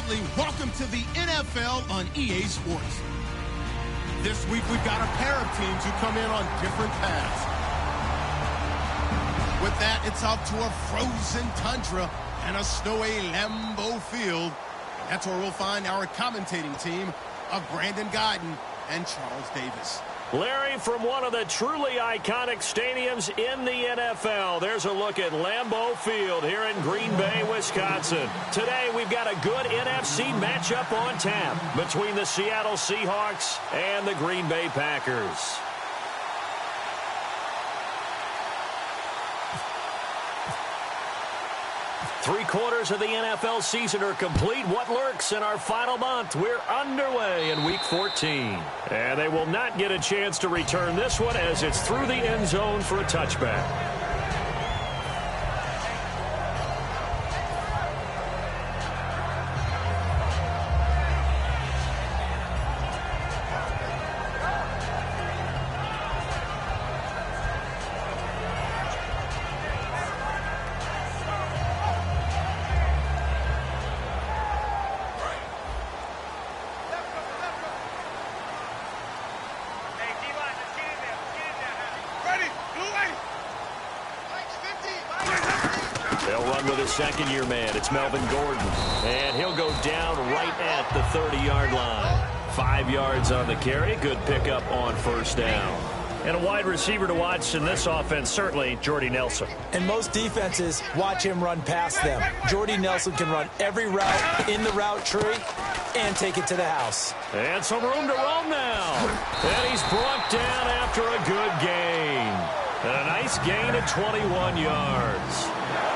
absolutely welcome to the NFL on EA Sports. This week we've got a pair of teams who come in on different paths. With that, it's off to a frozen tundra and a snowy Lambeau Field. That's where we'll find our commentating team of Brandon Guyton and Charles Davis. Larry, from one of the truly iconic stadiums in the NFL, there's a look at Lambeau Field here in Green Bay, Wisconsin. Today, we've got a good NFC matchup on tap between the Seattle Seahawks and the Green Bay Packers. Three-quarters of the NFL season are complete. What lurks in our final month? We're underway in Week 14. And they will not get a chance to return this one as it's through the end zone for a touchback. Second-year man, it's Melvin Gordon, and he'll go down right at the 30-yard line. 5 yards on the carry, good pickup on first down. And a wide receiver to watch in this offense, certainly Jordy Nelson. And most defenses watch him run past them. Jordy Nelson can run every route in the route tree and take it to the house. And some room to roam now. And he's brought down after a good gain. And a nice gain of 21 yards.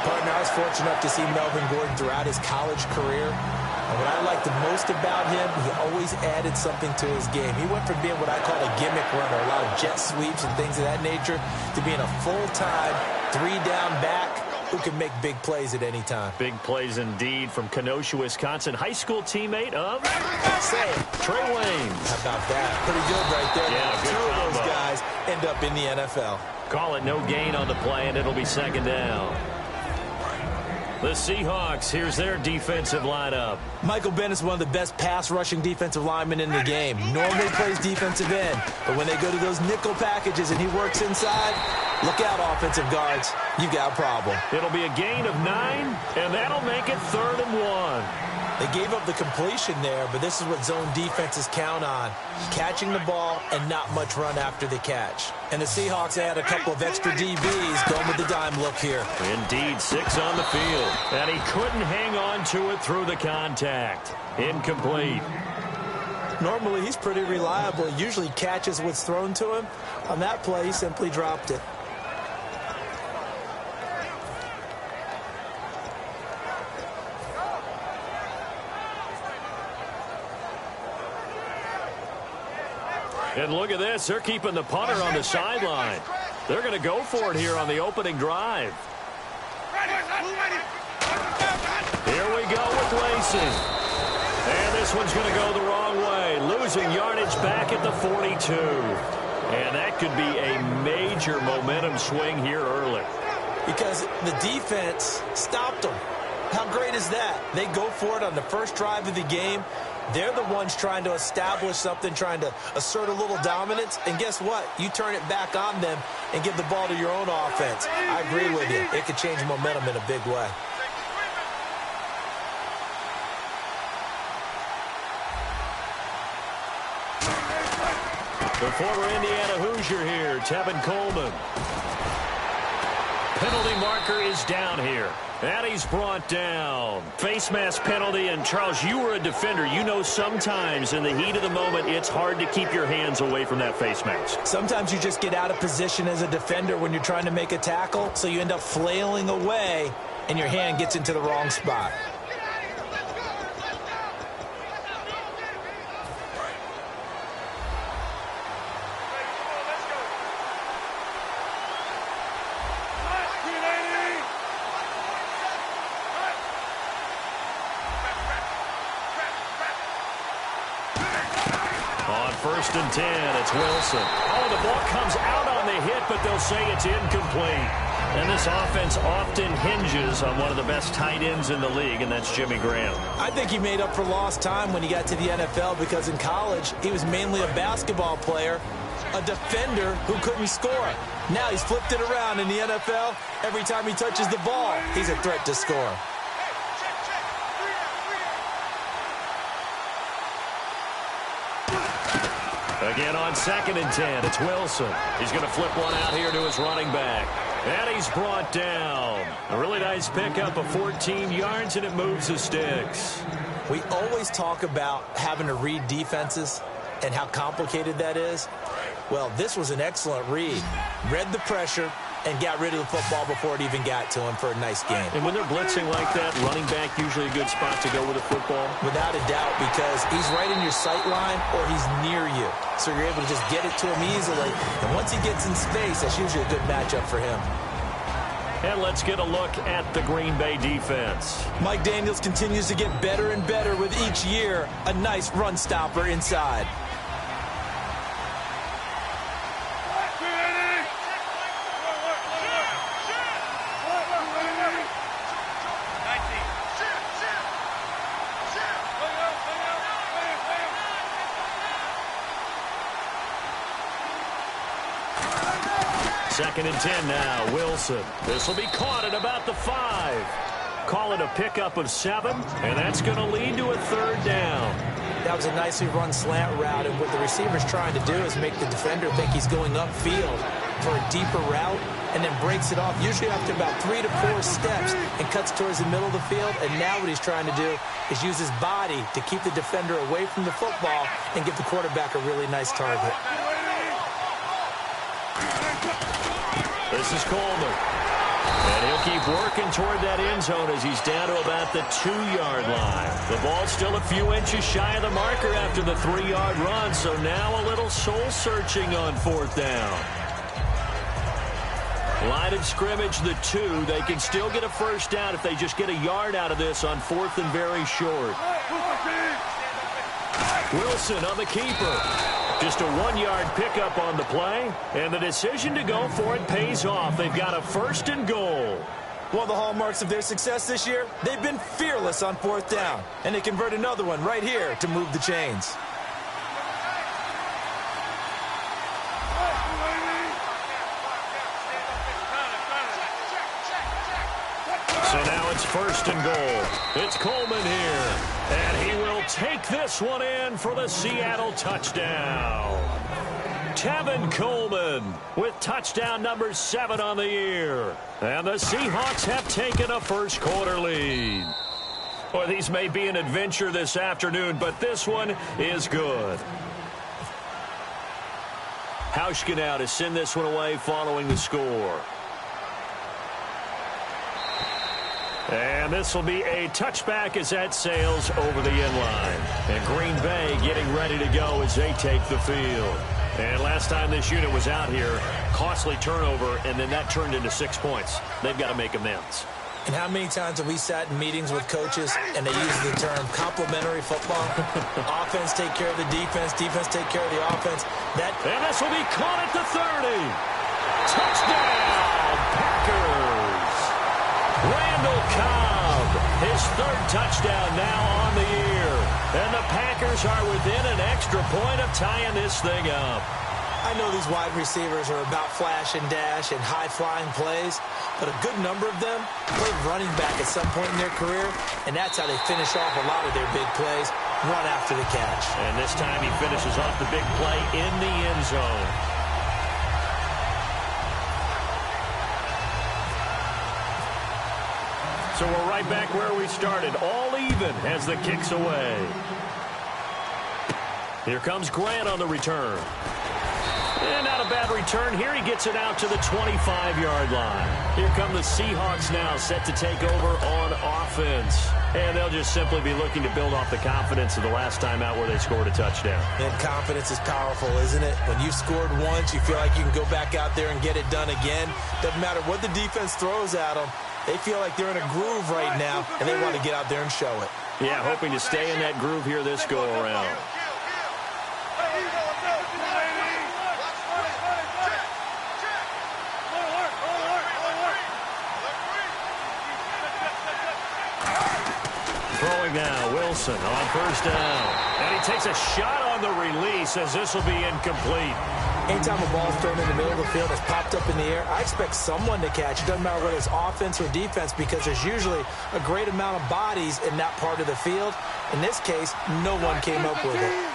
Partner, I was fortunate enough to see Melvin Gordon throughout his college career. And what I liked the most about him, he always added something to his game. He went from being what I call a gimmick runner, a lot of jet sweeps and things of that nature, to being a full-time, three-down back who can make big plays at any time. Big plays indeed from Kenosha, Wisconsin. High school teammate of Trey Waynes. How about that? Pretty good right there. Yeah, good Two combo. of those guys end up in the NFL. Call it no gain on the play, and it'll be second down. The Seahawks, here's their defensive lineup. Michael Bennett's one of the best pass-rushing defensive linemen in the game. Normally plays defensive end, but when they go to those nickel packages and he works inside, look out, offensive guards. You've got a problem. It'll be a gain of 9, and that'll make it 3rd and 1. They gave up the completion there, but this is what zone defenses count on. Catching the ball and not much run after the catch. And the Seahawks had a couple of extra DBs going with the dime look here. Indeed, 6 on the field. And he couldn't hang on to it through the contact. Incomplete. Normally, he's pretty reliable. He usually catches what's thrown to him. On that play, he simply dropped it. And look at this. They're keeping the punter on the sideline. They're going to go for it here on the opening drive. Here we go with Lacey. And this one's going to go the wrong way. Losing yardage back at the 42. And that could be a major momentum swing here early. Because the defense stopped them. How great is that? They go for it on the first drive of the game. They're the ones trying to establish something, trying to assert a little dominance. And guess what? You turn it back on them and give the ball to your own offense. I agree with you. It could change momentum in a big way. The former Indiana Hoosier here, Tevin Coleman. Penalty marker is down here. And he's brought down. Face mask penalty, and Charles, you were a defender. You know sometimes in the heat of the moment, it's hard to keep your hands away from that face mask. Sometimes you just get out of position as a defender when you're trying to make a tackle, so you end up flailing away, and your hand gets into the wrong spot. First and 10, it's Wilson. Oh, the ball comes out on the hit, but they'll say it's incomplete. And this offense often hinges on one of the best tight ends in the league, and that's Jimmy Graham. I think he made up for lost time when he got to the NFL because in college, he was mainly a basketball player, a defender who couldn't score. Now he's flipped it around in the NFL. Every time he touches the ball, he's a threat to score. Again on 2nd and 10, it's Wilson. He's going to flip one out here to his running back. And he's brought down. A really nice pickup of 14 yards, and it moves the sticks. We always talk about having to read defenses and how complicated that is. Well, this was an excellent read. Read the pressure and got rid of the football before it even got to him for a nice game. And when they're blitzing like that, running back usually a good spot to go with the football? Without a doubt, because he's right in your sight line or he's near you. So you're able to just get it to him easily. And once he gets in space, that's usually a good matchup for him. And let's get a look at the Green Bay defense. Mike Daniels continues to get better and better with each year. A nice run stopper inside. Second and 10 now, Wilson. This will be caught at about the 5. Call it a pickup of 7, and that's going to lead to a 3rd down. That was a nicely run slant route, and what the receiver's trying to do is make the defender think he's going upfield for a deeper route, and then breaks it off, usually after about 3 to 4 steps, and cuts towards the middle of the field. And now what he's trying to do is use his body to keep the defender away from the football and give the quarterback a really nice target. This is Coleman. And he'll keep working toward that end zone as he's down to about the 2-yard line. The ball's still a few inches shy of the marker after the 3-yard run, so now a little soul-searching on 4th down. Line of scrimmage, the 2. They can still get a 1st down if they just get a yard out of this on 4th and very short. Wilson on the keeper. Just a 1-yard pickup on the play, and the decision to go for it pays off. They've got a 1st and goal. One of the hallmarks of their success this year, they've been fearless on 4th down, and they convert another one right here to move the chains. So now it's 1st and goal. It's Coleman here, and he will take this one in for the Seattle touchdown. Tevin Coleman with touchdown number 7 on the year. And the Seahawks have taken a first-quarter lead. Well, these may be an adventure this afternoon, but this one is good. Hauschka now to send this one away following the score. And this will be a touchback as that sails over the end line. And Green Bay getting ready to go as they take the field. And last time this unit was out here, costly turnover, and then that turned into 6 points. They've got to make amends. And how many times have we sat in meetings with coaches and they use the term complementary football? Offense take care of the defense, defense take care of the offense. And this will be caught at the 30. Touchdown, Packers. Randall Cobb, his 3rd touchdown now on the year. And the Packers are within an extra point of tying this thing up. I know these wide receivers are about flash and dash and high-flying plays, but a good number of them played running back at some point in their career, and that's how they finish off a lot of their big plays, run after the catch. And this time he finishes off the big play in the end zone. So we're right back where we started, all even as the kick's away. Here comes Grant on the return. And not a bad return. Here he gets it out to the 25-yard line. Here come the Seahawks now set to take over on offense. And they'll just simply be looking to build off the confidence of the last time out where they scored a touchdown. And confidence is powerful, isn't it? When you've scored once, you feel like you can go back out there and get it done again. Doesn't matter what the defense throws at them. They feel like they're in a groove right now, and they want to get out there and show it. Yeah, hoping to stay in that groove here this go-around. Throwing now, Wilson on first down. And he takes a shot on the release as this will be incomplete. Anytime a ball's thrown in the middle of the field that's popped up in the air, I expect someone to catch. It doesn't matter whether it's offense or defense because there's usually a great amount of bodies in that part of the field. In this case, no one came up with it.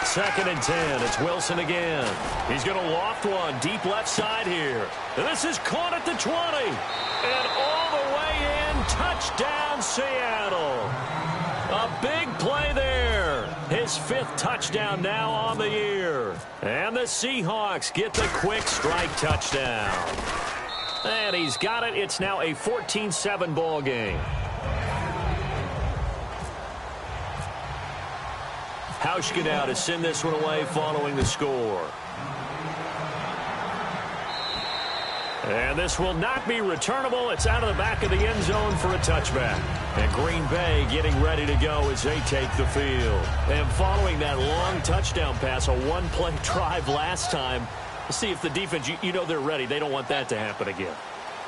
Second and 10. It's Wilson again. He's going to loft one deep left side here. And this is caught at the 20. And all the way in. Touchdown, Seattle. A big play there. His 5th touchdown now on the year. And the Seahawks get the quick strike touchdown. And he's got it. It's now a 14-7 ball game. Hauschka now to send this one away following the score. And this will not be returnable. It's out of the back of the end zone for a touchback. And Green Bay getting ready to go as they take the field. And following that long touchdown pass, a one-play drive last time, let's see if the defense, you know they're ready. They don't want that to happen again.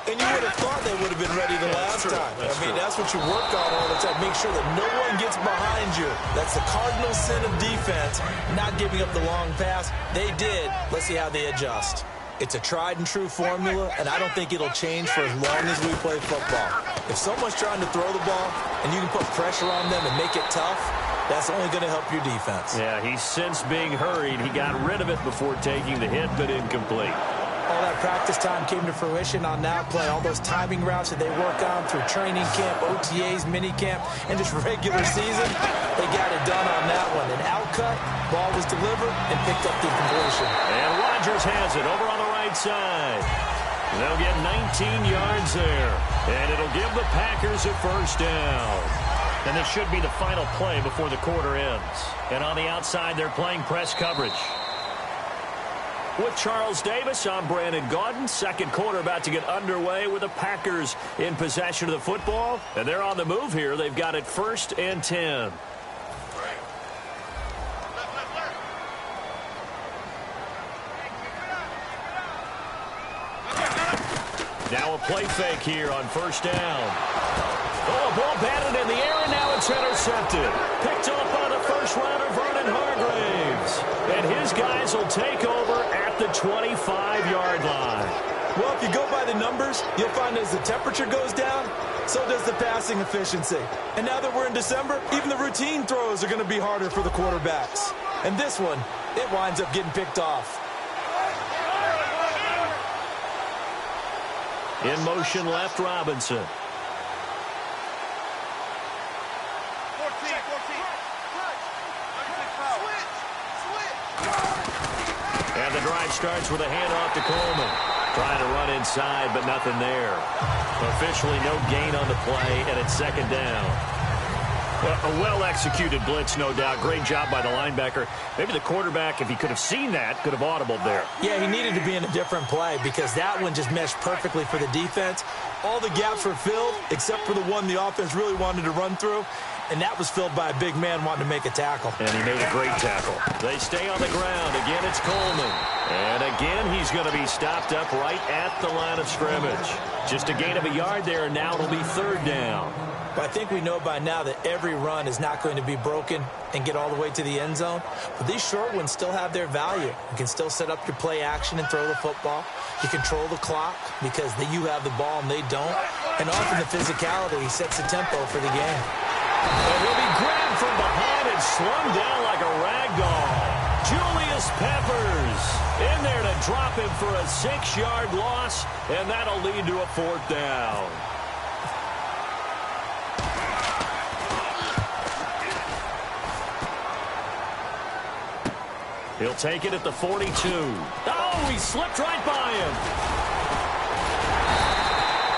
And you would have thought they would have been ready the last time. That's what you work on all the time. Make sure that no one gets behind you. That's the cardinal sin of defense, not giving up the long pass. They did. Let's see how they adjust. It's a tried-and-true formula, and I don't think it'll change for as long as we play football. If someone's trying to throw the ball and you can put pressure on them and make it tough, that's only going to help your defense. Yeah, he's since being hurried. He got rid of it before taking the hit, but incomplete. All that practice time came to fruition on that play. All those timing routes that they work on through training camp, OTAs, minicamp, and just regular season, they got it done on that one. An outcut, ball was delivered, and picked up the completion. And Rodgers has it over on the right side. They'll get 19 yards there, and it'll give the Packers a first down. And this should be the final play before the quarter ends. And on the outside, they're playing press coverage. With Charles Davis, I'm Brandon Gaudin. Second quarter about to get underway with the Packers in possession of the football. And they're on the move here. They've got it 1st and 10. Now a play fake here on first down. Oh, a ball batted in the air, and now it's intercepted. Picked off by the first rounder, Vernon Hargreaves. And his guys will take over at the 25-yard line. Well, if you go by the numbers, you'll find as the temperature goes down, so does the passing efficiency. And now that we're in December, even the routine throws are going to be harder for the quarterbacks. And this one, it winds up getting picked off. In motion left, Robinson. And the drive starts with a handoff to Coleman. Trying to run inside, but nothing there. Officially no gain on the play, and it's second down. Well, a well-executed blitz, no doubt. Great job by the linebacker. Maybe the quarterback, if he could have seen that, could have audibled there. Yeah, he needed to be in a different play because that one just meshed perfectly for the defense. All the gaps were filled except for the one the offense really wanted to run through, and that was filled by a big man wanting to make a tackle. And he made a great tackle. They stay on the ground. Again, it's Coleman. And again, he's going to be stopped up right at the line of scrimmage. Just a gain of a yard there, and now it'll be third down. But I think we know by now that every run is not going to be broken and get all the way to the end zone. But these short ones still have their value. You can still set up your play action and throw the football. You control the clock because you have the ball and they don't. And often the physicality sets the tempo for the game. And he'll be grabbed from behind and slung down like a rag doll. Julius Peppers in there to drop him for a 6-yard loss, and that'll lead to a fourth down. He'll take it at the 42. Oh, he slipped right by him.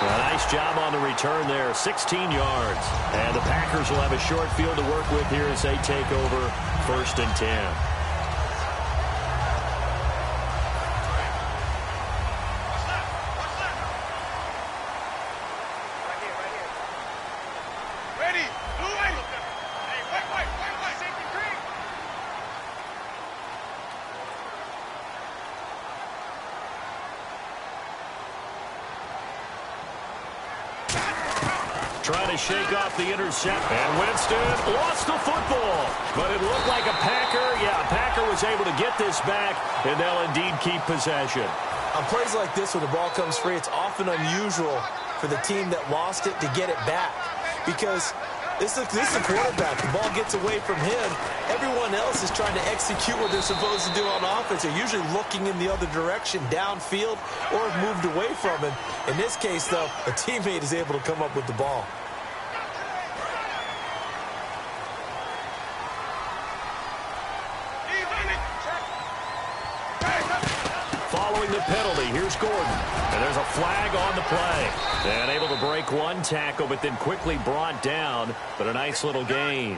A nice job on the return there, 16 yards. And the Packers will have a short field to work with here as they take over 1st and 10. trying to shake off the intercept. And Winston lost the football. But it looked like a Packer was able to get this back, and they'll indeed keep possession. On plays like this when the ball comes free, it's often unusual for the team that lost it to get it back. Because this is the quarterback. The ball gets away from him. Everyone else is trying to execute what they're supposed to do on offense. They're usually looking in the other direction, downfield, or have moved away from him. In this case, though, a teammate is able to come up with the ball. Following the penalty, here's Gordon. And there's a flag on the play. And able to break one tackle, but then quickly brought down. But a nice little gain.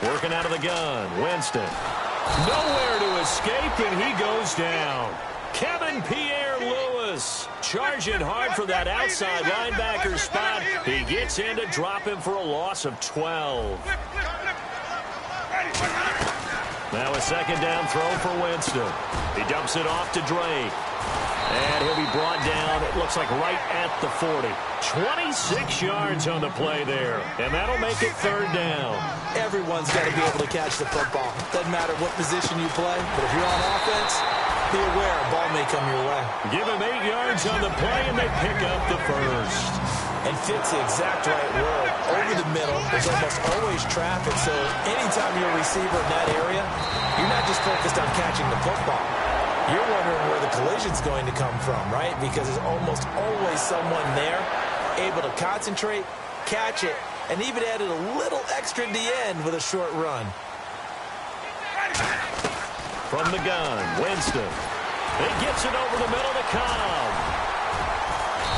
Working out of the gun, Winston. Nowhere to escape, and he goes down. Kevin Pierre-Louis charging hard for that outside linebacker spot. He gets in to drop him for a loss of 12. Now a second down throw for Winston. He dumps it off to Drake. And he'll be brought down, it looks like right at the 40. 26 yards on the play there. And that'll make it third down. Everyone's got to be able to catch the football. Doesn't matter what position you play, but if you're on offense, be aware a ball may come your way. Give him 8 yards on the play, and they pick up the first. And fits the exact right word. Over the middle, there's almost always traffic, so anytime you're a receiver in that area, you're not just focused on catching the football. You're wondering where the collision's going to come from, right? Because there's almost always someone there able to concentrate, catch it, and even added a little extra at the end with a short run. From the gun, Winston. He gets it over the middle to Cobb.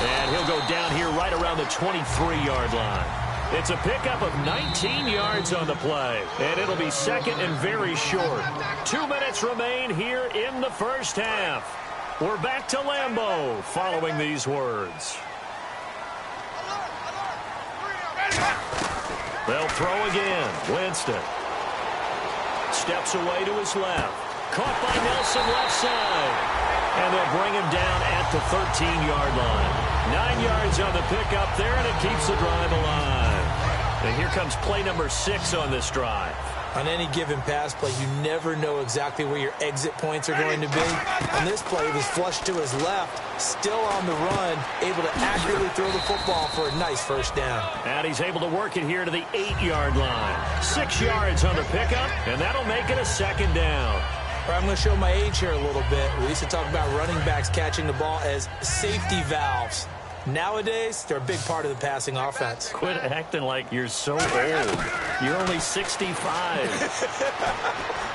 And he'll go down here right around the 23-yard line. It's a pickup of 19 yards on the play. And it'll be second and very short. 2 minutes remain here in the first half. We're back to Lambeau following these words. They'll throw again. Winston steps away to his left. Caught by Nelson left side. And they'll bring him down at the 13-yard line. 9 yards on the pickup there, and it keeps the drive alive. And here comes play number 6 on this drive. On any given pass play, you never know exactly where your exit points are going to be. On this play, he was flushed to his left, still on the run, able to accurately throw the football for a nice first down. And he's able to work it here to the 8-yard line. 6 yards on the pickup, and that'll make it a second down. I'm going to show my age here a little bit. We used to talk about running backs catching the ball as safety valves. Nowadays, they're a big part of the passing offense. Quit acting like you're so old. You're only 65.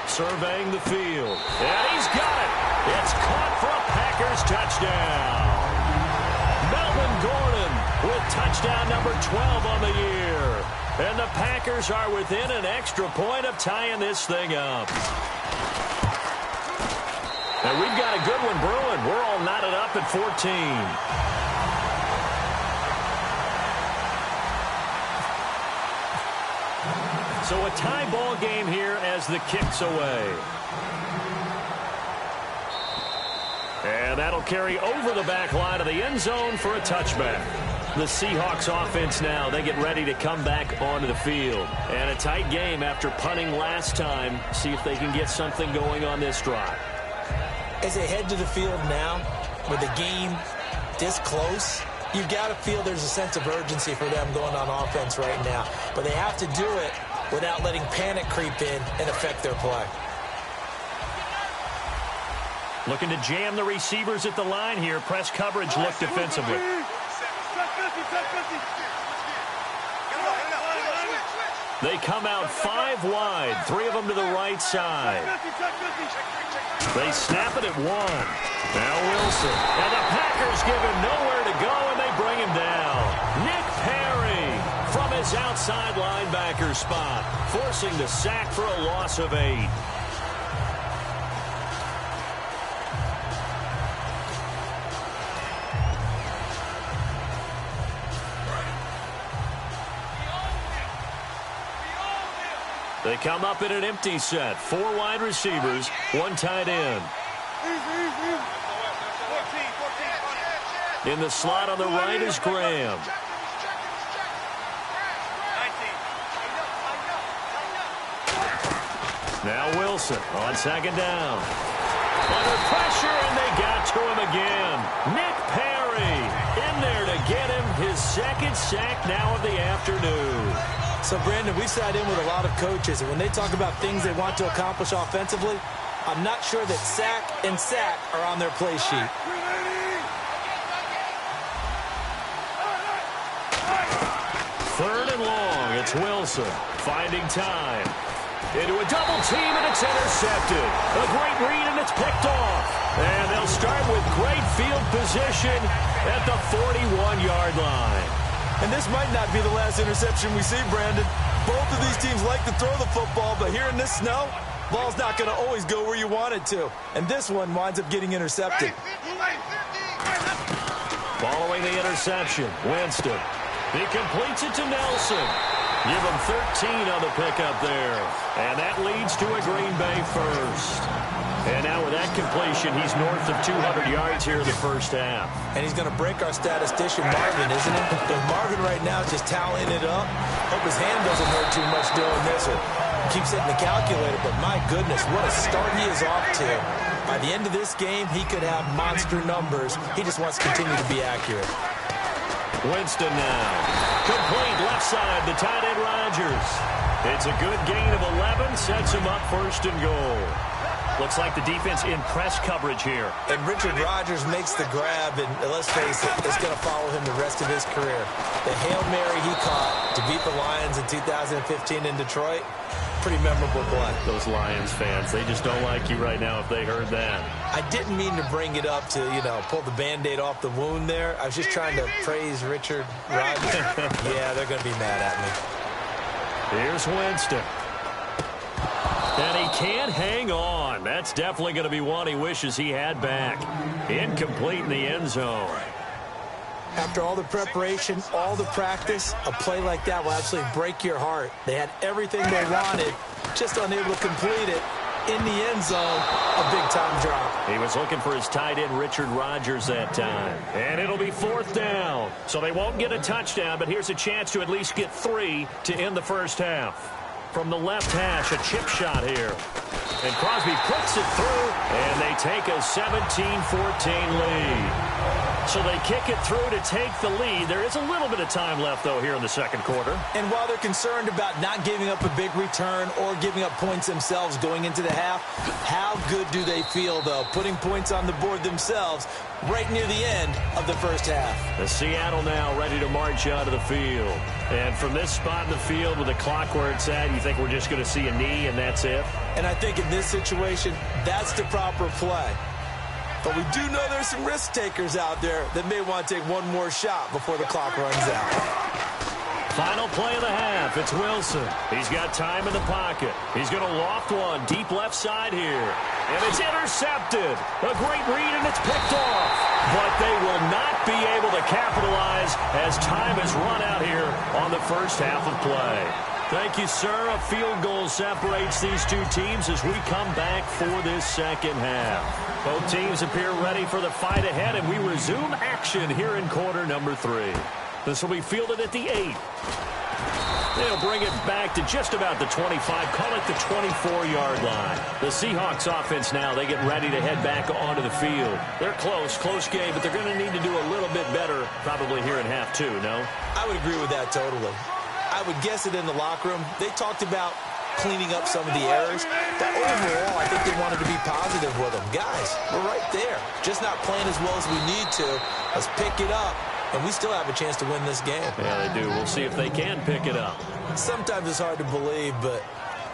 Surveying the field. And he's got it. It's caught for a Packers touchdown. Melvin Gordon with touchdown number 12 on the year. And the Packers are within an extra point of tying this thing up. And we've got a good one brewing. We're all knotted up at 14. So a tie ball game here as the kick's away. And that'll carry over the back line of the end zone for a touchback. The Seahawks offense now, they get ready to come back onto the field. And a tight game after punting last time. See if they can get something going on this drive. As they head to the field now, with the game this close, you've got to feel there's a sense of urgency for them going on offense right now. But they have to do it without letting panic creep in and affect their play. Looking to jam the receivers at the line here. Press coverage look defensively. They come out 5 wide, 3 of them to the right side. They snap it at 1. Now Wilson. And the Packers give him nowhere to go, and they bring him down. Nick Perry from his outside linebacker spot, forcing the sack for a loss of 8. They come up in an empty set. 4 wide receivers, 1 tight end. In the slot on the right is Graham. Now Wilson on second down. Under pressure, and they got to him again. Nick Perry in there to get him his second sack now of the afternoon. So, Brandon, we've sat in with a lot of coaches, and when they talk about things they want to accomplish offensively, I'm not sure that sack and sack are on their play sheet. Third and long, it's Wilson finding time. Into a double team, and it's intercepted. A great read, and it's picked off. And they'll start with great field position at the 41-yard line. And this might not be the last interception we see, Brandon. Both of these teams like to throw the football, but here in this snow, ball's not going to always go where you want it to. And this one winds up getting intercepted. Following the interception, Winston. He completes it to Nelson. Give him 13 on the pickup there. And that leads to a Green Bay first. And now with that completion, he's north of 200 yards here in the first half. And he's going to break our statistician, Marvin, isn't he? Because Marvin right now is just tallying it up. Hope his hand doesn't hurt too much doing this or keeps hitting the calculator. But my goodness, what a start he is off to. By the end of this game, he could have monster numbers. He just wants to continue to be accurate. Winston now. Complete left side to tight end Rodgers. It's a good gain of 11. Sets him up first and goal. Looks like the defense in press coverage here. And Richard Rodgers makes the grab, and let's face it, it's going to follow him the rest of his career. The Hail Mary he caught to beat the Lions in 2015 in Detroit, pretty memorable play. Those Lions fans, they just don't like you right now if they heard that. I didn't mean to bring it up to, pull the Band-Aid off the wound there. I was just trying to praise Richard Rodgers. Yeah, they're going to be mad at me. Here's Winston. And he can't hang on. That's definitely going to be one he wishes he had back. Incomplete in the end zone. After all the preparation, all the practice, a play like that will absolutely break your heart. They had everything they wanted, just unable to complete it. In the end zone, a big-time drop. He was looking for his tight end, Richard Rodgers, that time. And it'll be 4th down. So they won't get a touchdown, but here's a chance to at least get 3 to end the first half. From the left hash, a chip shot here. And Crosby puts it through, and they take a 17-14 lead. So they kick it through to take the lead. There is a little bit of time left, though, here in the second quarter. And while they're concerned about not giving up a big return or giving up points themselves going into the half, how good do they feel, though, putting points on the board themselves right near the end of the first half? The Seattle now ready to march out of the field. And from this spot in the field with the clock where it's at, you think we're just going to see a knee and that's it? And I think in this situation, that's the proper play. But we do know there's some risk takers out there that may want to take one more shot before the clock runs out. Final play of the half. It's Wilson. He's got time in the pocket. He's going to loft one deep left side here. And it's intercepted. A great read, and it's picked off. But they will not be able to capitalize as time has run out here on the first half of play. Thank you, sir. A field goal separates these two teams as we come back for this second half. Both teams appear ready for the fight ahead, and we resume action here in quarter number 3. This will be fielded at the 8. They'll bring it back to just about the 25, call it the 24-yard line. The Seahawks offense now, they get ready to head back onto the field. They're close game, but they're going to need to do a little bit better probably here in half 2, no? I would agree with that totally. I would guess it in the locker room. They talked about cleaning up some of the errors, but overall, I think they wanted to be positive with them. Guys, we're right there. Just not playing as well as we need to. Let's pick it up, and we still have a chance to win this game. Yeah, they do. We'll see if they can pick it up. Sometimes it's hard to believe, but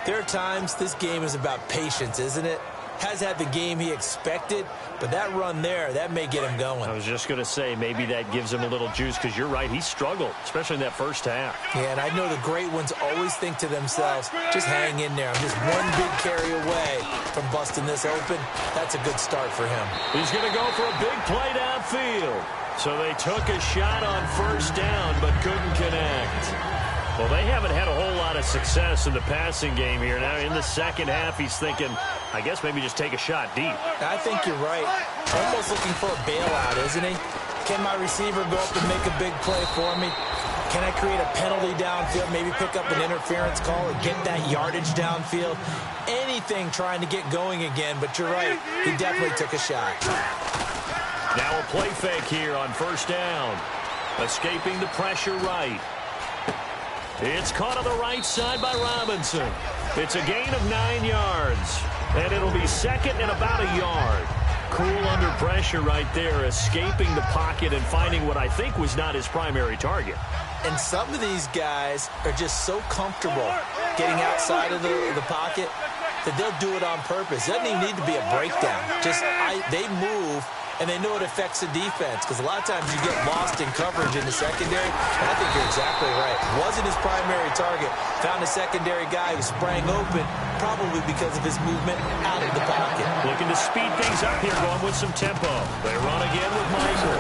there are times this game is about patience, isn't it? Has had the game he expected, but that run there, that may get him going. I was just going to say, maybe that gives him a little juice, because you're right, he struggled, especially in that first half. Yeah, and I know the great ones always think to themselves, just hang in there. I'm just one big carry away from busting this open. That's a good start for him. He's going to go for a big play downfield. So they took a shot on first down, but couldn't connect. Well, they haven't had a whole lot of success in the passing game here. Now, in the second half, he's thinking, I guess maybe just take a shot deep. I think you're right. Almost looking for a bailout, isn't he? Can my receiver go up and make a big play for me? Can I create a penalty downfield, maybe pick up an interference call and get that yardage downfield? Anything trying to get going again, but you're right. He definitely took a shot. Now a play fake here on first down. Escaping the pressure right. It's caught on the right side by Robinson. It's a gain of 9 yards. And it'll be second and about a yard. Cool under pressure right there, escaping the pocket and finding what I think was not his primary target. And some of these guys are just so comfortable getting outside of the pocket that they'll do it on purpose. It doesn't even need to be a breakdown. They move, and they know it affects the defense, because a lot of times you get lost in coverage in the secondary. And I think you're exactly right. Wasn't his primary target. Found a secondary guy who sprang open, probably because of his movement out of the pocket. Looking to speed things up here, going with some tempo. They run again with Michael.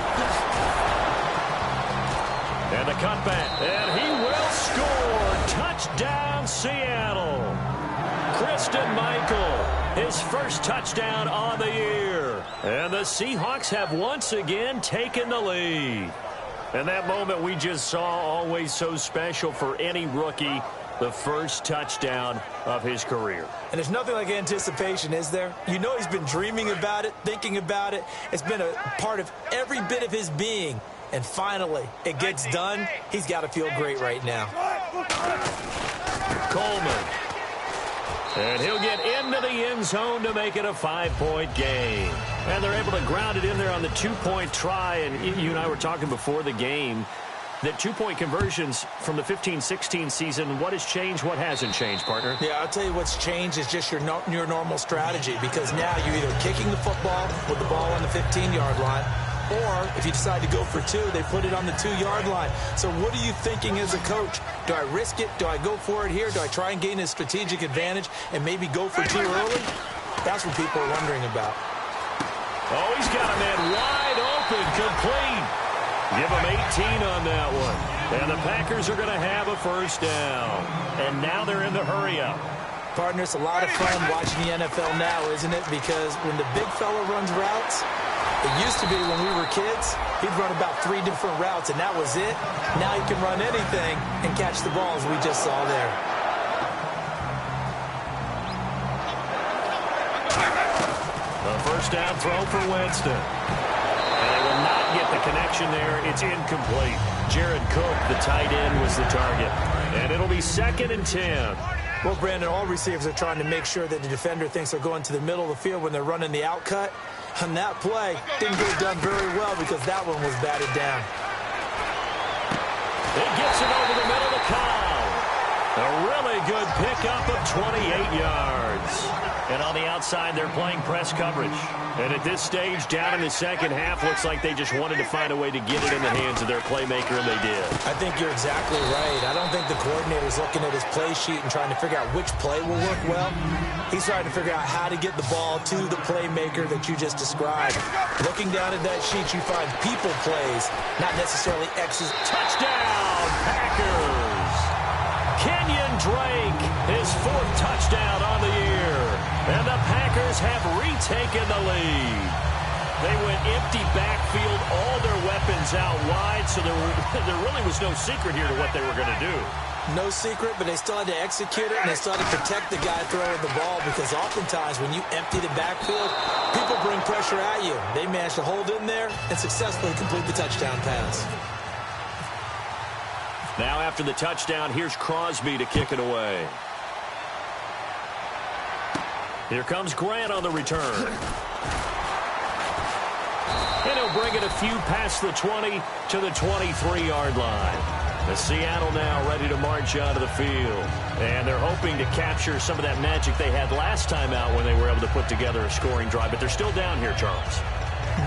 And the cutback. And he will score. Touchdown, Seattle. Christian Michael, his first touchdown on the year. And the Seahawks have once again taken the lead. And that moment we just saw, always so special for any rookie, the first touchdown of his career. And there's nothing like anticipation, is there? You know he's been dreaming about it, thinking about it. It's been a part of every bit of his being. And finally, it gets done. He's got to feel great right now. Coleman. And he'll get into the end zone to make it a 5-point game. And they're able to ground it in there on the 2-point try. And you and I were talking before the game that 2-point conversions from the 15-16 season, what has changed, what hasn't changed, partner? Yeah, I'll tell you what's changed is just your normal strategy, because now you're either kicking the football with the ball on the 15-yard line, or if you decide to go for 2, they put it on the 2-yard line. So what are you thinking as a coach? Do I risk it? Do I go for it here? Do I try and gain a strategic advantage and maybe go for 2 early? That's what people are wondering about. Oh, he's got a man wide open, complete. Give him 18 on that one. And the Packers are going to have a first down. And now they're in the hurry-up. Partner, it's a lot of fun watching the NFL now, isn't it? Because when the big fella runs routes, it used to be when we were kids, he'd run about 3 different routes, and that was it. Now he can run anything and catch the balls we just saw there. The first down throw for Winston. And they will not get the connection there. It's incomplete. Jared Cook, the tight end, was the target. And it'll be 2nd and 10. Well, Brandon, all receivers are trying to make sure that the defender thinks they're going to the middle of the field when they're running the out cut. On that play, didn't get it done very well because that one was batted down. It gets it over the middle to Kyle. A really good pickup of 28 yards. And on the outside, they're playing press coverage. And at this stage, down in the second half, looks like they just wanted to find a way to get it in the hands of their playmaker, and they did. I think you're exactly right. I don't think the coordinator's looking at his play sheet and trying to figure out which play will work well. He's trying to figure out how to get the ball to the playmaker that you just described. Looking down at that sheet, you find people plays, not necessarily X's. Touchdown, Packers! Kenyon Drake, his 4th touchdown on the year. And the Packers have retaken the lead. They went empty backfield, all their weapons out wide, so there really was no secret here to what they were going to do. No secret, but they still had to execute it, and they still had to protect the guy throwing the ball, because oftentimes when you empty the backfield, people bring pressure at you. They managed to hold in there and successfully complete the touchdown pass. Now after the touchdown, here's Crosby to kick it away. Here comes Grant on the return. And he'll bring it a few past the 20 to the 23-yard line. The Seattle now ready to march out of the field. And they're hoping to capture some of that magic they had last time out when they were able to put together a scoring drive. But they're still down here, Charles.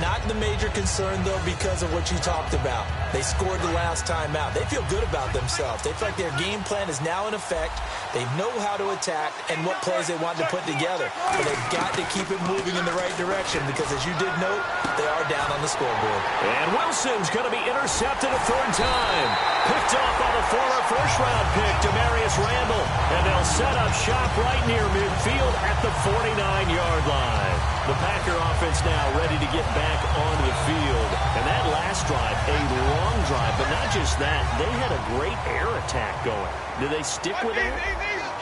Not the major concern, though, because of what you talked about. They scored the last time out. They feel good about themselves. They feel like their game plan is now in effect. They know how to attack and what plays they want to put together. But they've got to keep it moving in the right direction because, as you did note, they are down on the scoreboard. And Wilson's going to be intercepted a third time. Picked off by the former first-round pick, Demarius Randall. And they'll set up shop right near midfield at the 49-yard line. The Packer offense now ready to get back onto the field. And that last drive, a long drive, but not just that. They had a great air attack going. Do they stick with that?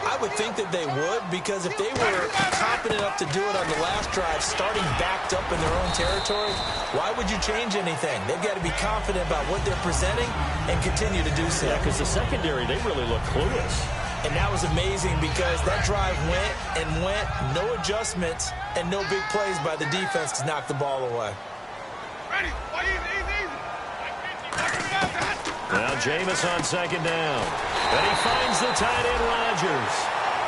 I would think that they would, because if they were confident enough to do it on the last drive, starting backed up in their own territory, why would you change anything? They've got to be confident about what they're presenting and continue to do so. Yeah, because the secondary, they really look clueless. And that was amazing because that drive went and went, no adjustments, and no big plays by the defense to knock the ball away. Now Jameis on second down. And he finds the tight end Rodgers.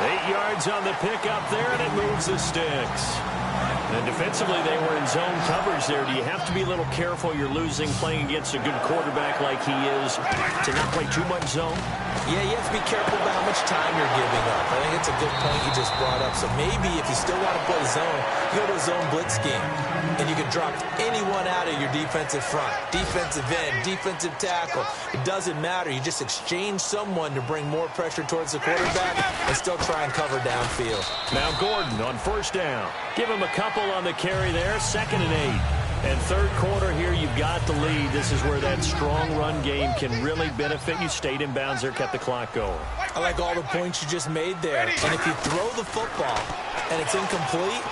8 yards on the pickup there, and it moves the sticks. And defensively, they were in zone coverage there. Do you have to be a little careful? You're losing playing against a good quarterback like he is to not play too much zone? Yeah, you have to be careful about how much time you're giving up. I think it's a good point you just brought up. So maybe if you still want to play zone, you go to a zone blitz scheme. And you can drop anyone out of your defensive front. Defensive end, defensive tackle. It doesn't matter. You just exchange someone to bring more pressure towards the quarterback and still try and cover downfield. Now Gordon on first down. Give him a couple on the carry there. 2nd and 8. And third quarter here, you've got the lead. This is where that strong run game can really benefit you. Stayed in bounds there, kept the clock going. I like all the points you just made there. And if you throw the football and it's incomplete,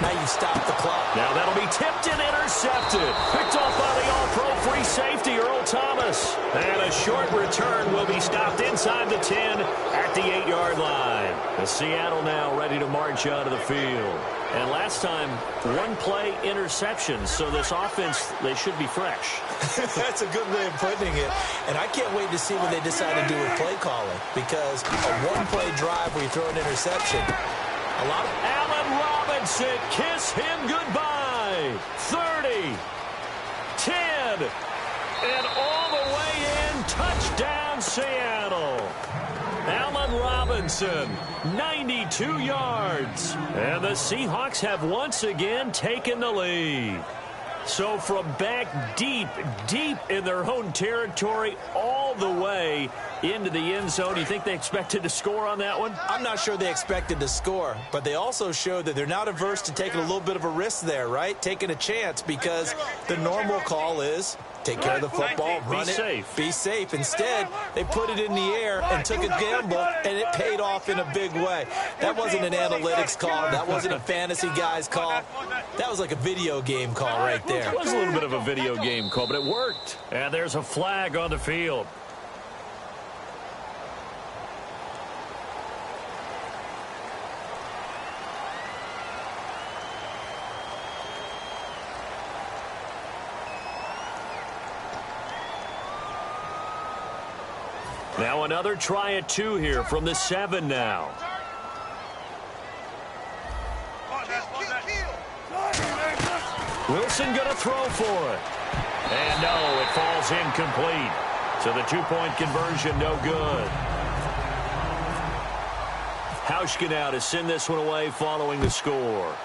now you stop the clock. Now that'll be tipped and intercepted. Picked off by the all-pro free safety, Earl Thomas. And a short return will be stopped inside the 10 at the 8-yard line. The Seattle now ready to march out of the field. And last time, one play interception. So this offense, they should be fresh. That's a good way of putting it. And I can't wait to see what they decide to do with play calling. Because a one-play drive where you throw an interception, a lot of... Allen Robinson, kiss him goodbye. 30, 10, and all the way in. Touchdown, Seattle. Allen Robinson, 92 yards. And the Seahawks have once again taken the lead. So from back deep, deep in their own territory, all the way into the end zone. You think they expected to score on that one? I'm not sure they expected to score, but they also showed that they're not averse to taking a little bit of a risk there, right? Taking a chance, because the normal call is take care of the football, run it, be safe. Instead, they put it in the air and took a gamble, and it paid off in a big way. That wasn't an analytics call. That wasn't a fantasy guy's call. That was like a video game call right there. It was a little bit of a video game call, but it worked. And there's a flag on the field. Now another try at 2 here from the 7 now. Wilson going to throw for it. And no, it falls incomplete. So the 2-point conversion, no good. Hauschka now to send this one away following the score.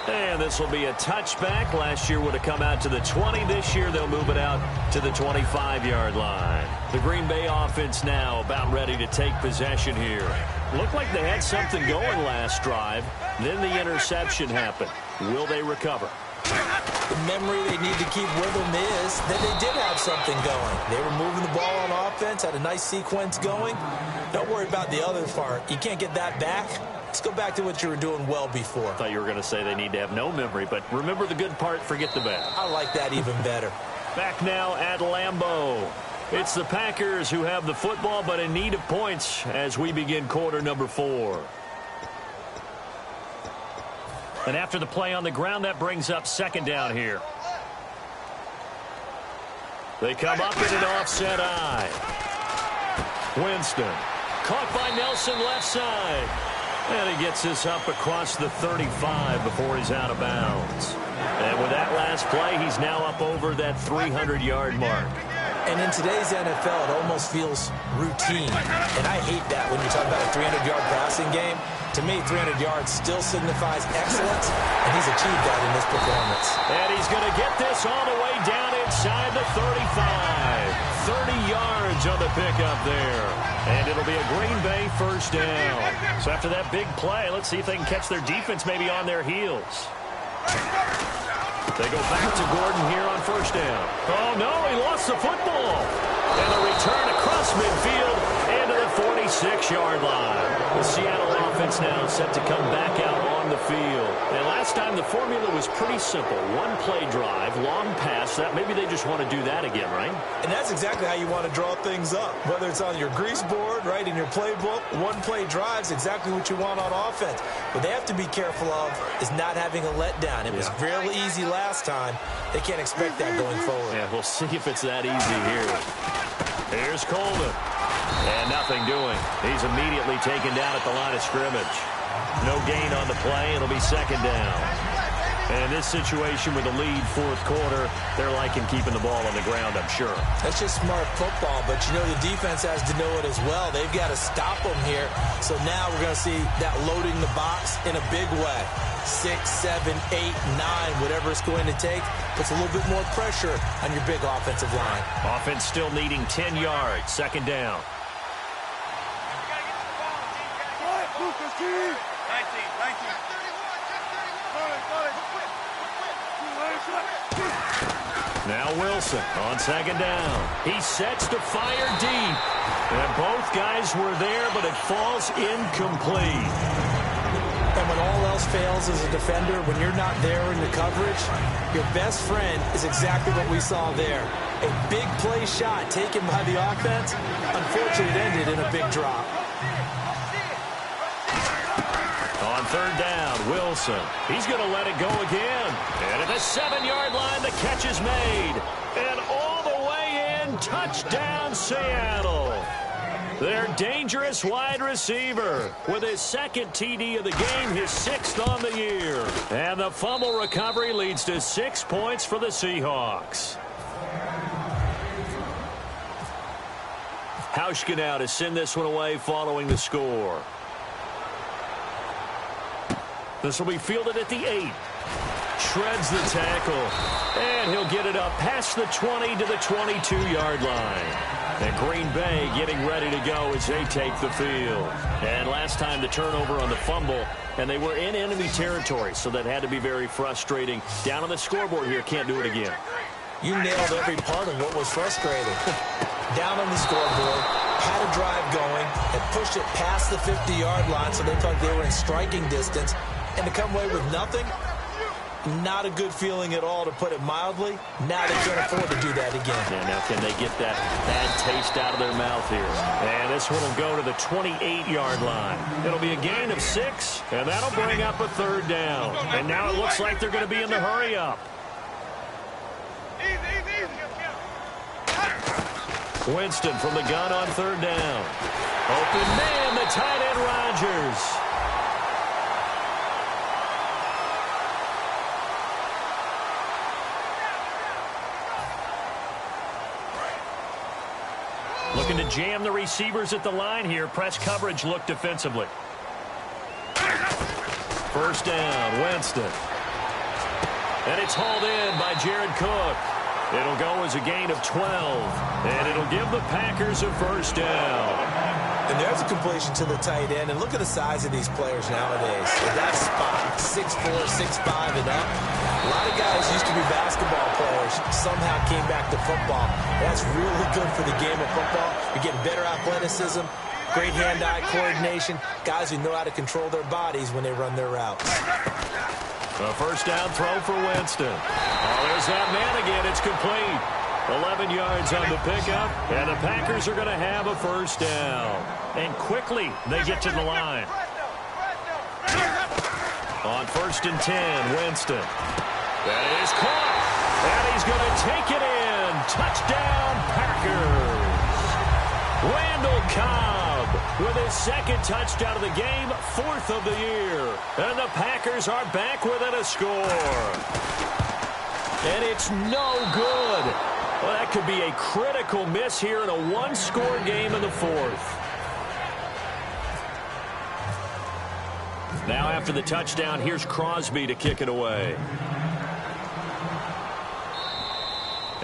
And this will be a touchback. Last year would have come out to the 20. This year they'll move it out to the 25-yard line. The Green Bay offense now about ready to take possession here. Looked like they had something going last drive. Then the interception happened. Will they recover? The memory they need to keep with them is that they did have something going. They were moving the ball on offense, had a nice sequence going. Don't worry about the other part. You can't get that back. Let's go back to what you were doing well before. I thought you were going to say they need to have no memory, but remember the good part, forget the bad. I like that even better. Back now at Lambeau. It's the Packers who have the football, but in need of points as we begin quarter number 4. And after the play on the ground, that brings up 2nd down here. They come up in an offset eye. Winston. Caught by Nelson left side. And he gets this up across the 35 before he's out of bounds. And with that last play, he's now up over that 300-yard mark. And in today's NFL, it almost feels routine. And I hate that when you talk about a 300-yard passing game. To me, 300 yards still signifies excellence, and he's achieved that in this performance. And he's going to get this all the way down inside the 35. 30 yards on the pickup there. And it'll be a Green Bay first down. So after that big play, let's see if they can catch their defense maybe on their heels. They go back to Gordon here on first down. Oh, no, he lost the football. And a return across midfield into the 46-yard line. The Seattle offense now set to come back out on the field. And last time the formula was pretty simple. One play drive, long pass. That maybe they just want to do that again, right? And that's exactly how you want to draw things up. Whether it's on your grease board, right, in your playbook, one play drive is exactly what you want on offense. What they have to be careful of is not having a letdown. It was real easy last time. They can't expect that going forward. Yeah, we'll see if it's that easy here. Here's Coleman. And nothing doing. He's immediately taken down at the line of scrimmage. No gain on the play. It'll be second down. And in this situation with the lead fourth quarter, they're liking keeping the ball on the ground, I'm sure. That's just smart football, but you know the defense has to know it as well. They've got to stop them here. So now we're going to see that loading the box in a big way. 6, 7, 8, 9, whatever it's going to take, puts a little bit more pressure on your big offensive line. Offense still needing 10 yards. Second down. Now Wilson on second down. He sets to fire deep. And both guys were there, but it falls incomplete. And when all else fails as a defender, when you're not there in the coverage, your best friend is exactly what we saw there. A big play shot taken by the offense. Unfortunately, it ended in a big drop. On third down, Wilson. He's going to let it go again. And at the 7-yard line, the catch is made. And all the way in, touchdown Seattle. Their dangerous wide receiver with his second TD of the game, his 6th on the year. And the fumble recovery leads to 6 points for the Seahawks. Hauschka now to send this one away following the score. This will be fielded at the 8. Shreds the tackle. And he'll get it up past the 20 to the 22-yard line. And Green Bay getting ready to go as they take the field. And last time the turnover on the fumble, and they were in enemy territory, so that had to be very frustrating. Down on the scoreboard here, can't do it again. You nailed every part of what was frustrating. Down on the scoreboard, had a drive going, and pushed it past the 50-yard line so they thought they were in striking distance. And to come away with nothing, not a good feeling at all, to put it mildly. Now they can't afford to do that again. Yeah, now can they get that bad taste out of their mouth here? And this one will go to the 28-yard line. It'll be a gain of 6, and that'll bring up a third down. And now it looks like they're going to be in the hurry-up. Winston from the gun on third down. Open man, the tight end Rodgers. Looking to jam the receivers at the line here. Press coverage look defensively. First down, Winston. And it's hauled in by Jared Cook. It'll go as a gain of 12. And it'll give the Packers a first down. And there's a completion to the tight end. And look at the size of these players nowadays. At that spot, 6'4", 6'5", and up. A lot of guys used to be basketball players, somehow came back to football. That's really good for the game of football. You're getting better athleticism, great hand-eye coordination, guys who know how to control their bodies when they run their routes. A first down throw for Winston. Oh, there's that man again. It's complete. 11 yards on the pickup, and the Packers are going to have a first down. And quickly, they get to the line. On 1st and 10, Winston. That is caught. And he's going to take it in. Touchdown, Packers. Randall Cobb with his second touchdown of the game, 4th of the year. And the Packers are back within a score. And it's no good. Well, that could be a critical miss here in a one-score game in the 4th. Now after the touchdown, here's Crosby to kick it away.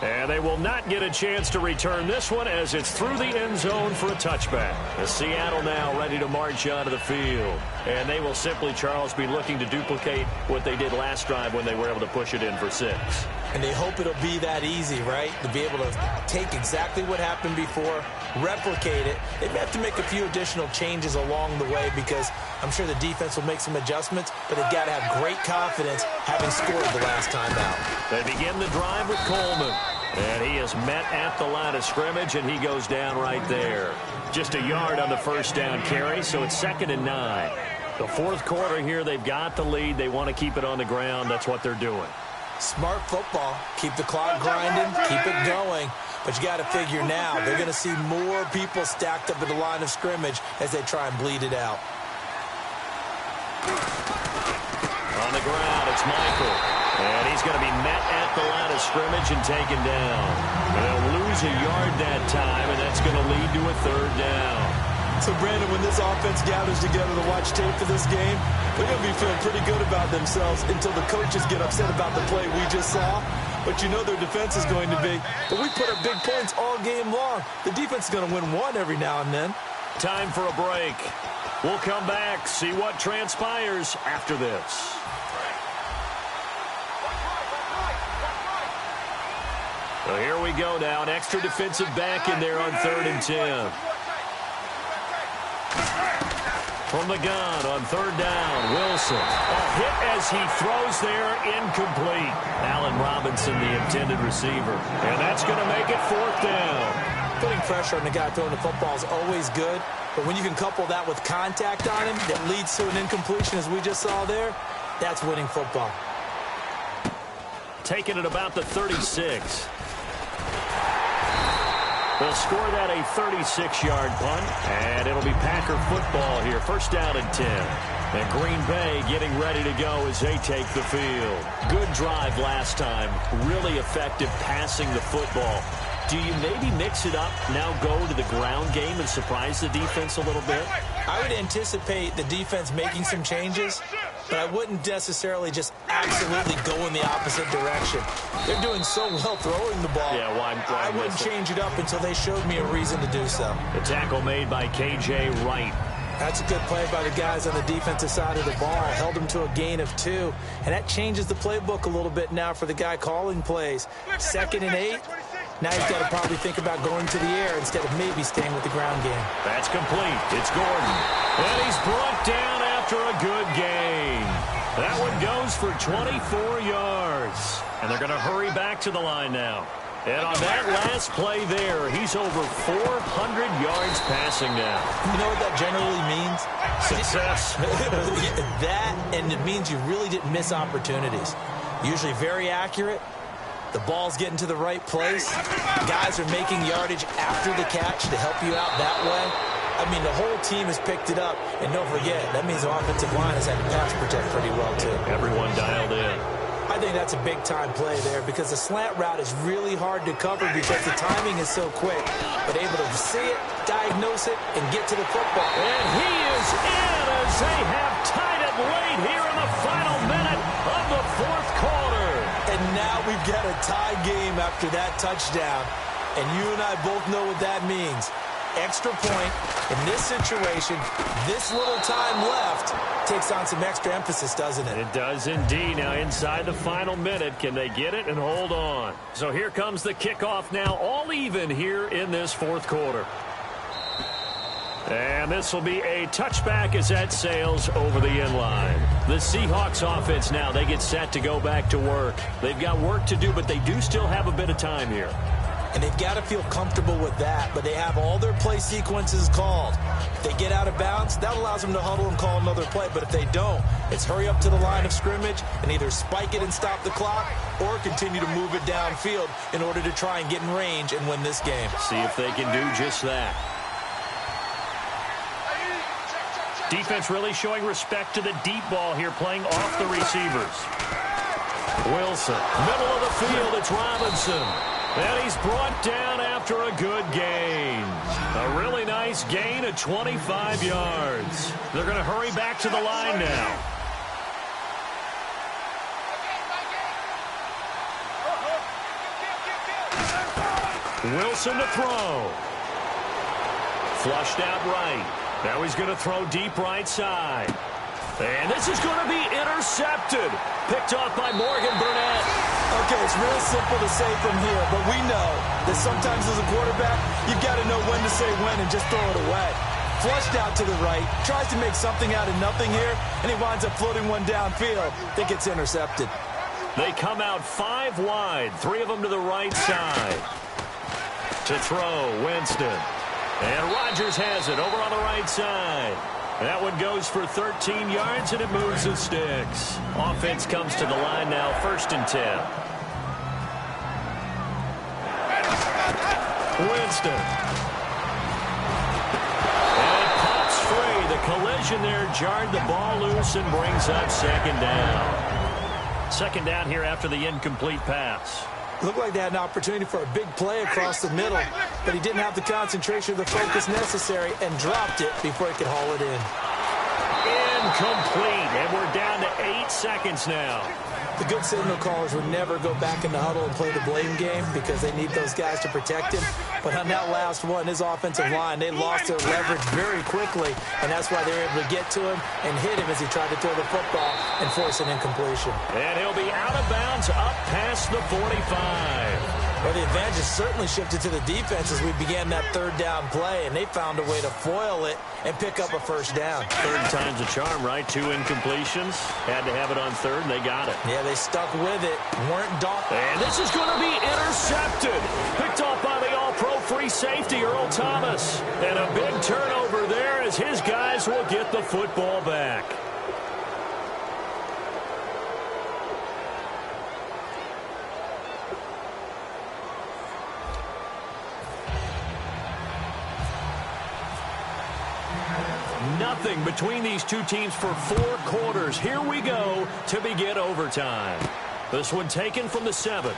And they will not get a chance to return this one as it's through the end zone for a touchback. The Seattle now ready to march onto the field. And they will simply, Charles, be looking to duplicate what they did last drive when they were able to push it in for 6. And they hope it'll be that easy, right? To be able to take exactly what happened before, replicate it. They may have to make a few additional changes along the way because I'm sure the defense will make some adjustments, but they've got to have great confidence having scored the last time out. They begin the drive with Coleman. And he is met at the line of scrimmage, and he goes down right there. Just a yard on the first down carry, so it's 2nd and 9. The 4th quarter here, they've got the lead. They want to keep it on the ground. That's what they're doing. Smart football. Keep the clock grinding, keep it going. But you got to figure now, they're going to see more people stacked up at the line of scrimmage as they try and bleed it out. On the ground, it's Michael. And he's going to be met at the line of scrimmage and taken down. They'll lose a yard that time, and that's going to lead to a 3rd down. So, Brandon, when this offense gathers together to watch tape for this game, they're going to be feeling pretty good about themselves until the coaches get upset about the play we just saw. But you know their defense is going to be. But we put up big points all game long. The defense is going to win one every now and then. Time for a break. We'll come back, see what transpires after this. So here we go now, an extra defensive back in there on 3rd and 10. From the gun on 3rd down, Wilson. A hit as he throws there, incomplete. Allen Robinson, the intended receiver. And that's going to make it 4th down. Putting pressure on the guy throwing the football is always good, but when you can couple that with contact on him that leads to an incompletion as we just saw there, that's winning football. Taking it about the 36. They'll score that a 36-yard punt, and it'll be Packer football here. 1st down and 10. And Green Bay getting ready to go as they take the field. Good drive last time. Really effective passing the football. Do you maybe mix it up, now go to the ground game and surprise the defense a little bit? I would anticipate the defense making some changes, but I wouldn't necessarily just absolutely go in the opposite direction. They're doing so well throwing the ball. Yeah, why I wouldn't change it up until they showed me a reason to do so. The tackle made by K.J. Wright. That's a good play by the guys on the defensive side of the ball. Held them to a gain of 2. And that changes the playbook a little bit now for the guy calling plays. 2nd and 8. Now he's got to probably think about going to the air instead of maybe staying with the ground game. That's complete. It's Gordon. And he's brought down after a good gain. That one goes for 24 yards. And they're going to hurry back to the line now. And on that last play there, he's over 400 yards passing now. You know what that generally means? Success. That, and it means you really didn't miss opportunities. Usually very accurate. The ball's getting to the right place. Guys are making yardage after the catch to help you out that way. I mean, the whole team has picked it up. And don't forget, that means the offensive line has had to pass protect pretty well, too. Everyone dialed in. I think that's a big-time play there because the slant route is really hard to cover because the timing is so quick. But able to see it, diagnose it, and get to the football. And he is in as they have tied it late here in the final minute of the 4th quarter. And now we've got a tie game after that touchdown. And you and I both know what that means. Extra point in this situation, this little time left, takes on some extra emphasis, doesn't it? It does indeed. Now inside the final minute, can they get it and hold on? So here comes the kickoff now, all even here in this 4th quarter. And this will be a touchback as that sails over the end line. The Seahawks offense now, they get set to go back to work. They've got work to do, but they do still have a bit of time here. And they've got to feel comfortable with that, but they have all their play sequences called. If they get out of bounds, that allows them to huddle and call another play. But if they don't, it's hurry up to the line of scrimmage and either spike it and stop the clock or continue to move it downfield in order to try and get in range and win this game. See if they can do just that. Defense really showing respect to the deep ball here, playing off the receivers. Wilson, middle of the field, it's Robinson. And he's brought down after a good gain. A really nice gain of 25 yards. They're going to hurry back to the line now. Wilson to throw. Flushed out right. Now he's going to throw deep right side. And this is going to be intercepted. Picked off by Morgan Burnett. Okay, it's real simple to say from here, but we know that sometimes as a quarterback, you've got to know when to say when and just throw it away. Flushed out to the right, tries to make something out of nothing here, and he winds up floating one downfield that gets intercepted. They come out 5 wide, 3 of them to the right side. To throw, Winston. And Rodgers has it over on the right side. That one goes for 13 yards, and it moves the sticks. Offense comes to the line now, 1st and 10. Winston. And it pops free. The collision there jarred the ball loose and brings up 2nd down. 2nd down here after the incomplete pass. Looked like they had an opportunity for a big play across the middle, but he didn't have the concentration or the focus necessary and dropped it before he could haul it in. Incomplete, and we're down to 8 seconds now. The good signal callers would never go back in the huddle and play the blame game because they need those guys to protect him. But on that last one, his offensive line, they lost their leverage very quickly, and that's why they were able to get to him and hit him as he tried to throw the football and force an incompletion. And he'll be out of bounds up past the 45. Well, the advantage certainly shifted to the defense as we began that 3rd down play, and they found a way to foil it and pick up a 1st down. 3rd time's a charm, right? 2 incompletions. Had to have it on 3rd, and they got it. Yeah, they stuck with it. Weren't daunted. And this is going to be intercepted. Picked off by the all-pro free safety, Earl Thomas. And a big turnover there as his guys will get the football back. Nothing between these two teams for 4 quarters. Here we go to begin overtime. This one taken from the 7.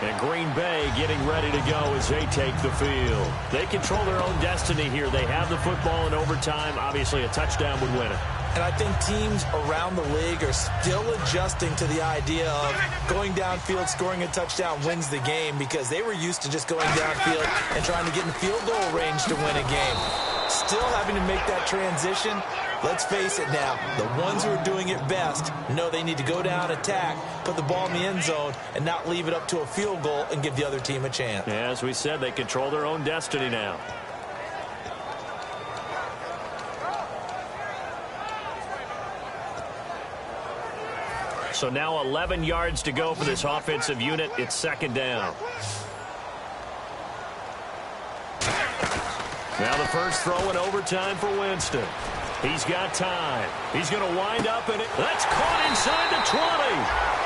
And Green Bay getting ready to go as they take the field. They control their own destiny here. They have the football in overtime. Obviously, a touchdown would win it. And I think teams around the league are still adjusting to the idea of going downfield, scoring a touchdown wins the game because they were used to just going downfield and trying to get in field goal range to win a game. Still having to make that transition. Let's face it now, the ones who are doing it best know they need to go down, attack, put the ball in the end zone, and not leave it up to a field goal and give the other team a chance. Yeah, as we said, they control their own destiny now. So now 11 yards to go for this offensive unit. It's 2nd down. Now the first throw in overtime for Winston. He's got time. He's going to wind up in it. That's caught inside the 20.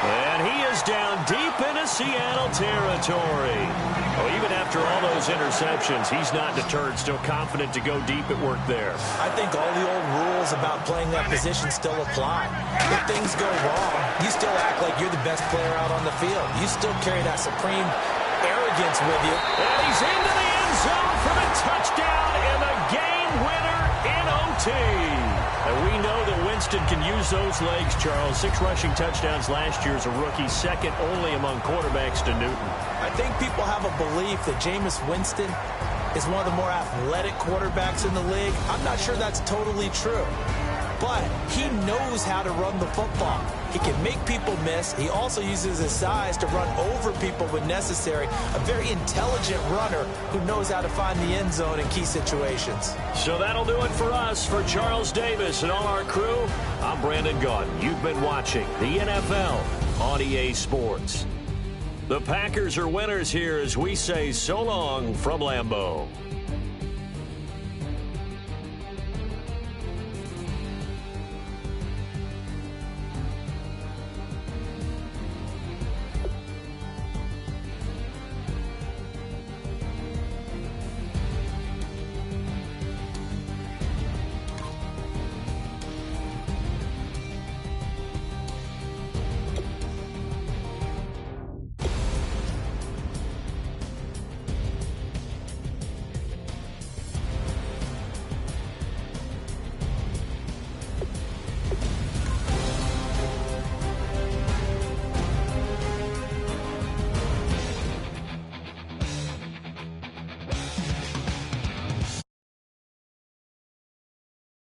And he is down deep into Seattle territory. Oh, even after all those interceptions, he's not deterred, still confident to go deep at work there. I think all the old rules about playing that position still apply. If things go wrong, you still act like you're the best player out on the field. You still carry that supreme arrogance with you. And he's into the end zone for the touchdown and the game winner in OT. And we know that Winston can use those legs, Charles. 6 rushing touchdowns last year as a rookie, 2nd only among quarterbacks to Newton. I think people have a belief that Jameis Winston is one of the more athletic quarterbacks in the league. I'm not sure that's totally true. But he knows how to run the football. He can make people miss. He also uses his size to run over people when necessary. A very intelligent runner who knows how to find the end zone in key situations. So that'll do it for us. For Charles Davis and all our crew, I'm Brandon Gaudin. You've been watching the NFL on EA Sports. The Packers are winners here as we say so long from Lambeau.